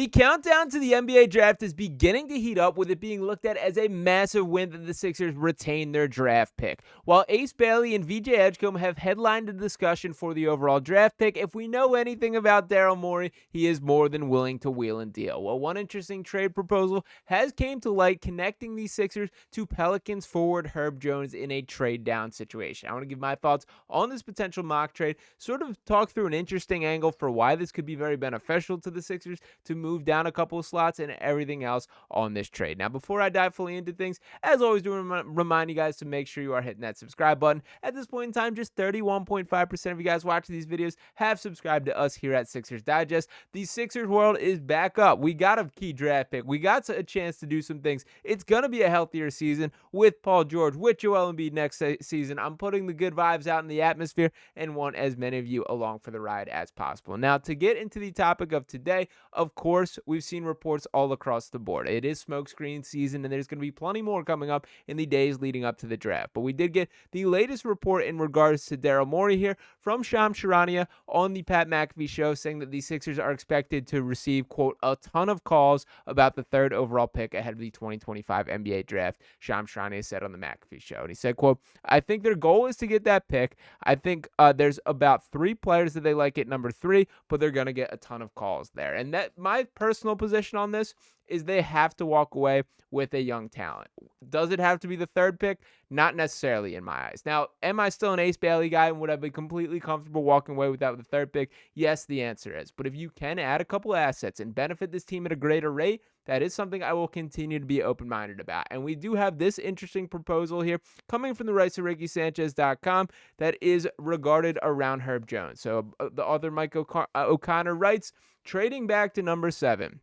The countdown to the NBA draft is beginning to heat up, with it being looked at as a massive win that the Sixers retain their draft pick. While Ace Bailey and VJ Edgecombe have headlined the discussion for the overall draft pick, if we know anything about Daryl Morey, he is more than willing to wheel and deal. Well, one interesting trade proposal has came to light, connecting the Sixers to Pelicans forward Herb Jones in a trade down situation. I want to give my thoughts on this potential mock trade, sort of talk through an interesting angle for why this could be very beneficial to the Sixers to move down a couple of slots, and everything else on this trade. Now, before I dive fully into things, as always, do remind you guys to make sure you are hitting that subscribe button. At this point in time, just 31.5% of you guys watching these videos have subscribed to us here at Sixers Digest. The Sixers world is back up. We got a key draft pick. We got a chance to do some things. It's going to be a healthier season with Paul George, with Joel Embiid next season. I'm putting the good vibes out in the atmosphere and want as many of you along for the ride as possible. Now, to get into the topic of today, of course, we've seen reports all across the board. It is smokescreen season, and there's going to be plenty more coming up in the days leading up to the draft. But we did get the latest report in regards to Daryl Morey here from Shams Charania on the Pat McAfee show, saying that the Sixers are expected to receive, quote, a ton of calls about the third overall pick ahead of the 2025 NBA draft. Shams Charania said on the McAfee show, and he said, quote, I think their goal is to get that pick. I think there's about 3 players that they like at number 3, but they're going to get a ton of calls there. And that my personal position on this is they have to walk away with a young talent. Does it have to be the 3rd pick? Not necessarily in my eyes. Now, am I still an Ace Bailey guy, and would I be completely comfortable walking away without the 3rd pick? Yes, the answer is. But if you can add a couple assets and benefit this team at a greater rate, that is something I will continue to be open-minded about. And we do have this interesting proposal here coming from the rights of RickySanchez.com that is regarded around Herb Jones. So the author Mike O'Connor writes, trading back to number 7.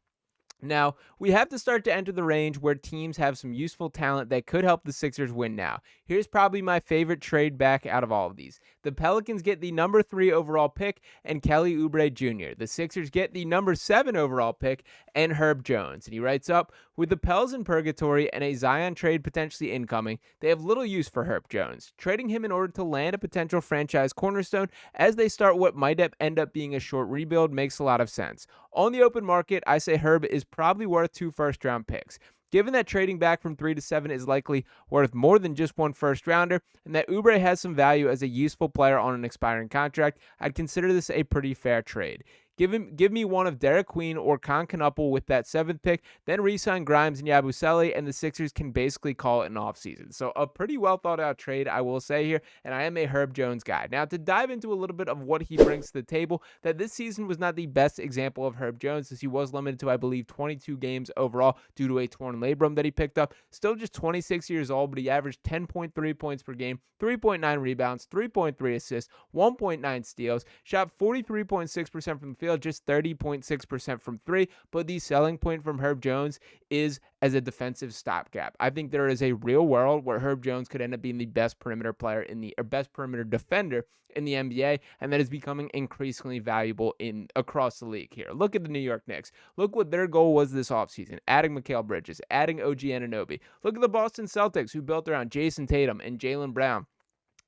Now, we have to start to enter the range where teams have some useful talent that could help the Sixers win now. Here's probably my favorite trade back out of all of these. The Pelicans get the number 3 overall pick and Kelly Oubre Jr. The Sixers get the number 7 overall pick and Herb Jones. And he writes up, with the Pels in purgatory and a Zion trade potentially incoming, they have little use for Herb Jones. Trading him in order to land a potential franchise cornerstone as they start what might end up being a short rebuild makes a lot of sense. On the open market, I say Herb is probably worth 2 first-round picks. Given that trading back from 3 to 7 is likely worth more than just 1 first-rounder, and that Oubre has some value as a useful player on an expiring contract, I'd consider this a pretty fair trade. Give me one of Derek Queen or Con Knuppel with that 7th pick, then re-sign Grimes and Yabusele, and the Sixers can basically call it an offseason. So a pretty well thought out trade, I will say here, and I am a Herb Jones guy. Now, to dive into a little bit of what he brings to the table, that this season was not the best example of Herb Jones, as he was limited to, I believe, 22 games overall due to a torn labrum that he picked up. Still just 26 years old, but he averaged 10.3 points per game, 3.9 rebounds, 3.3 assists, 1.9 steals, shot 43.6% from the field, just 30.6% from 3, but the selling point from Herb Jones is as a defensive stopgap. I think there is a real world where Herb Jones could end up being the best perimeter player best perimeter defender in the NBA, and that is becoming increasingly valuable across the league here. Look at the New York Knicks. Look what their goal was this offseason, adding Mikal Bridges, adding OG Anunoby. Look at the Boston Celtics, who built around Jason Tatum and Jaylen Brown.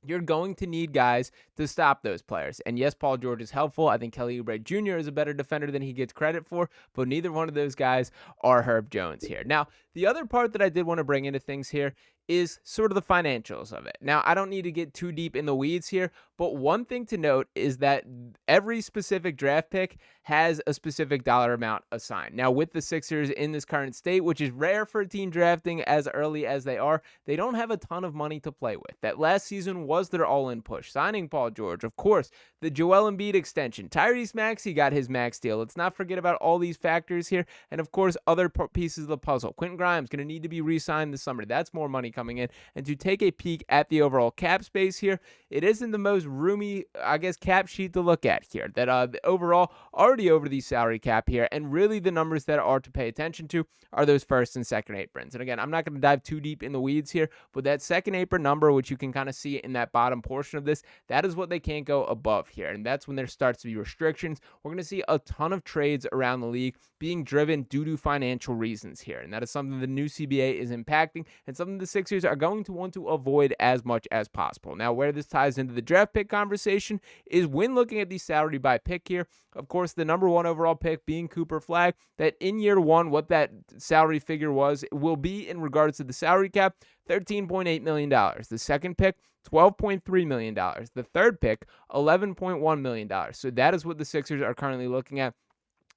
You're going to need guys to stop those players. And yes, Paul George is helpful. I think Kelly Oubre Jr. is a better defender than he gets credit for, but neither one of those guys are Herb Jones here. Now, the other part that I did want to bring into things here is sort of the financials of it. Now, I don't need to get too deep in the weeds here, but one thing to note is that every specific draft pick has a specific dollar amount assigned. Now, with the Sixers in this current state, which is rare for a team drafting as early as they are, they don't have a ton of money to play with. That last season was their all-in push. Signing Paul George, of course, the Joel Embiid extension. Tyrese Maxey got his max deal. Let's not forget about all these factors here. And, of course, other pieces of the puzzle. Quentin Grimes going to need to be re-signed this summer. That's more money coming in. And to take a peek at the overall cap space here, it isn't the most roomy, I guess, cap sheet to look at here. That overall already over the salary cap here, and really the numbers that are to pay attention to are those first and second aprons. And again, I'm not going to dive too deep in the weeds here, but that second apron number, which you can kind of see in that bottom portion of this, that is what they can't go above here. And that's when there starts to be restrictions. We're going to see a ton of trades around the league being driven due to financial reasons here. And that is something the new CBA is impacting and something the Sixers are going to want to avoid as much as possible. Now, where this ties into the draft pick conversation is when looking at the salary by pick here. Of course, the number one overall pick being Cooper Flagg, that in year one, what that salary figure was will be in regards to the salary cap, $13.8 million. The second pick, $12.3 million. The third pick, $11.1 million. So that is what the Sixers are currently looking at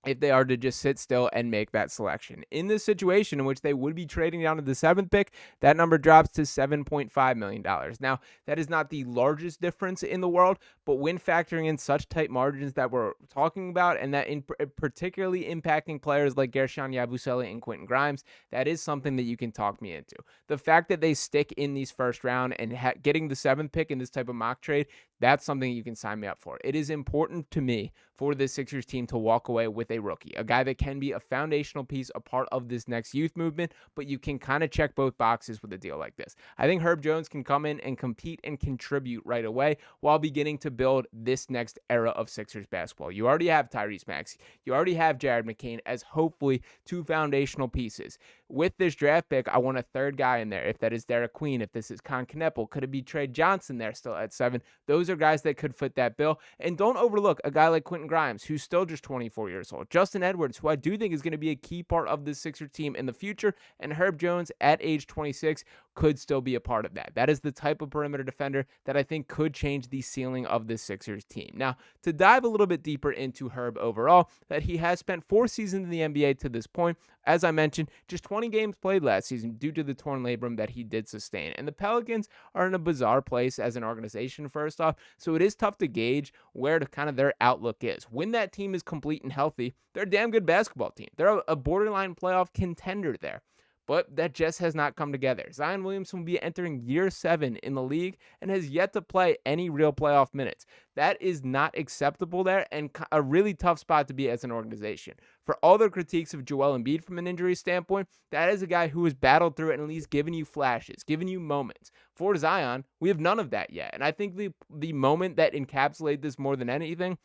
if they are to just sit still and make that selection. In this situation in which they would be trading down to the seventh pick, that number drops to $7.5 million. Now, that is not the largest difference in the world, but when factoring in such tight margins that we're talking about, and that in particularly impacting players like Gershon Yabusele and Quentin Grimes, that is something that you can talk me into. The fact that they stick in these first round and getting the seventh pick in this type of mock trade, that's something you can sign me up for. It is important to me for the Sixers team to walk away with a rookie, a guy that can be a foundational piece, a part of this next youth movement, but you can kind of check both boxes with a deal like this. I think Herb Jones can come in and compete and contribute right away while beginning to build this next era of Sixers basketball. You already have Tyrese Maxey. You already have Jared McCain as hopefully two foundational pieces. With this draft pick, I want a third guy in there. If that is Derek Queen, if this is Con Kneppel, could it be Trey Johnson there still at 7? Those are guys that could fit that bill. And don't overlook a guy like Quentin Grimes, who's still just 24 years old. Justin Edwards, who I do think is going to be a key part of this Sixers team in the future. And Herb Jones at age 26 could still be a part of that. That is the type of perimeter defender that I think could change the ceiling of this Sixers team. Now, to dive a little bit deeper into Herb overall, that he has spent 4 seasons in the NBA to this point. As I mentioned, just 20 games played last season due to the torn labrum that he did sustain. And the Pelicans are in a bizarre place as an organization, first off, so it is tough to gauge where kind of their outlook is. When that team is complete and healthy, they're a damn good basketball team. They're a borderline playoff contender there. But that just has not come together. Zion Williamson will be entering year 7 in the league and has yet to play any real playoff minutes. That is not acceptable there and a really tough spot to be as an organization. For all the critiques of Joel Embiid from an injury standpoint, that is a guy who has battled through it and at least given you flashes, given you moments. For Zion, we have none of that yet. And I think the moment that encapsulates this more than anything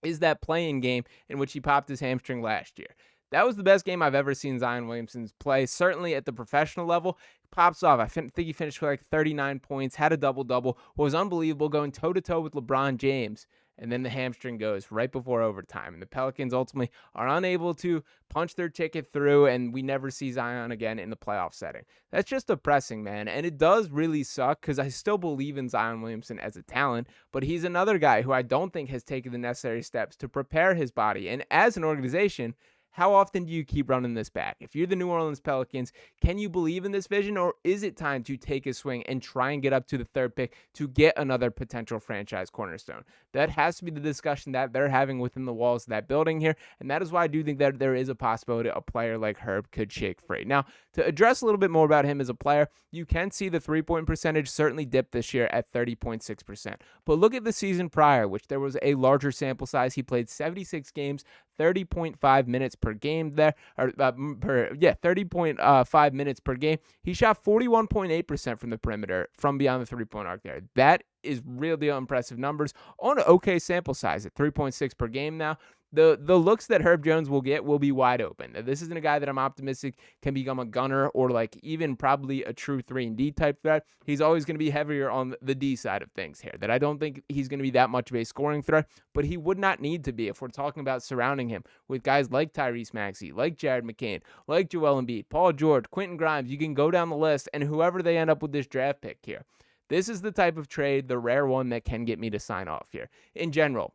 is that play-in game in which he popped his hamstring last year. That was the best game I've ever seen Zion Williamson play, certainly at the professional level. Pops off. I think he finished with like 39 points, had a double-double, was unbelievable, going toe-to-toe with LeBron James. And then the hamstring goes right before overtime. And the Pelicans ultimately are unable to punch their ticket through, and we never see Zion again in the playoff setting. That's just depressing, man. And it does really suck because I still believe in Zion Williamson as a talent, but he's another guy who I don't think has taken the necessary steps to prepare his body. And as an organization, how often do you keep running this back? If you're the New Orleans Pelicans, can you believe in this vision, or is it time to take a swing and try and get up to the third pick to get another potential franchise cornerstone? That has to be the discussion that they're having within the walls of that building here, and that is why I do think that there is a possibility a player like Herb could shake free. Now, to address a little bit more about him as a player, you can see the three-point percentage certainly dipped this year at 30.6%. But look at the season prior, which there was a larger sample size. He played 76 games, 30.5 minutes per game there, 30.5 minutes per game. He shot 41.8% from the perimeter from beyond the three-point arc there. That is really impressive numbers on an okay sample size at 3.6 per game now. The looks that Herb Jones will get will be wide open. This isn't a guy that I'm optimistic can become a gunner or like even probably a true 3-and-D type threat. He's always going to be heavier on the D side of things here. That I don't think he's going to be that much of a scoring threat, but he would not need to be if we're talking about surrounding him with guys like Tyrese Maxey, like Jared McCain, like Joel Embiid, Paul George, Quentin Grimes. You can go down the list, and whoever they end up with this draft pick here. This is the type of trade, the rare one that can get me to sign off here. In general,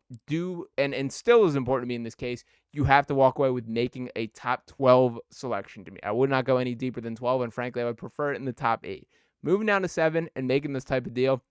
and still is important to me in this case, you have to walk away with making a top 12 selection to me. I would not go any deeper than 12, and frankly, I would prefer it in the top 8. Moving down to 7 and making this type of deal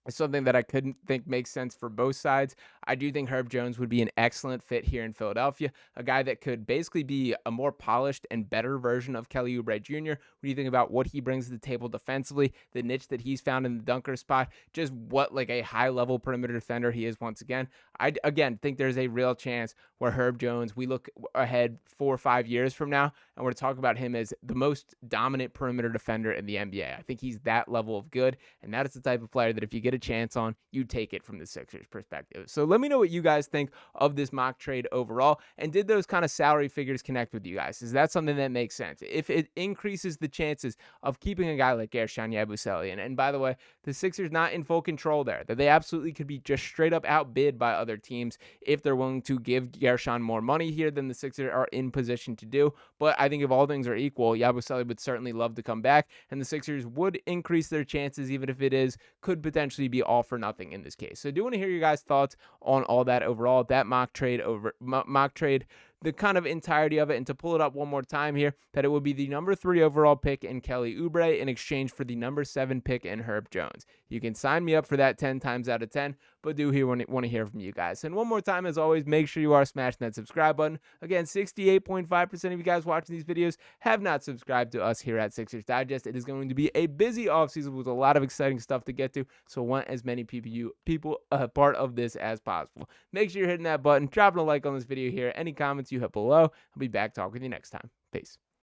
is something that I couldn't think makes sense for both sides. I do think Herb Jones would be an excellent fit here in Philadelphia, a guy that could basically be a more polished and better version of Kelly Oubre Jr. When you think about what he brings to the table defensively, the niche that he's found in the dunker spot, just what like a high-level perimeter defender he is once again. I, again, think there's a real chance where Herb Jones, we look ahead 4 or 5 years from now, and we're talking about him as the most dominant perimeter defender in the NBA. I think he's that level of good, and that is the type of player that if you get a chance on, you take it from the Sixers perspective. So Let me know what you guys think of this mock trade overall, and did those kind of salary figures connect with you guys? Is that something that makes sense? If it increases the chances of keeping a guy like Guerschon Yabusele, and by the way, the Sixers not in full control there, that they absolutely could be just straight up outbid by other teams if they're willing to give Guerschon more money here than the Sixers are in position to do. But I think if all things are equal, Yabusele would certainly love to come back, and the Sixers would increase their chances, even if it could potentially be all for nothing in this case. So I do want to hear your guys' thoughts on all that overall, that mock trade, the kind of entirety of it. And to pull it up one more time here, that it would be the number 3 overall pick in Kelly Oubre in exchange for the number 7 pick in Herb Jones. You can sign me up for that 10 times out of 10, but do want to hear from you guys. And one more time, as always, make sure you are smashing that subscribe button. Again, 68.5% of you guys watching these videos have not subscribed to us here at Sixers Digest. It is going to be a busy offseason with a lot of exciting stuff to get to, so I want as many people a part of this as possible. Make sure you're hitting that button, dropping a like on this video here, any comments you have below. I'll be back talking with you next time. Peace.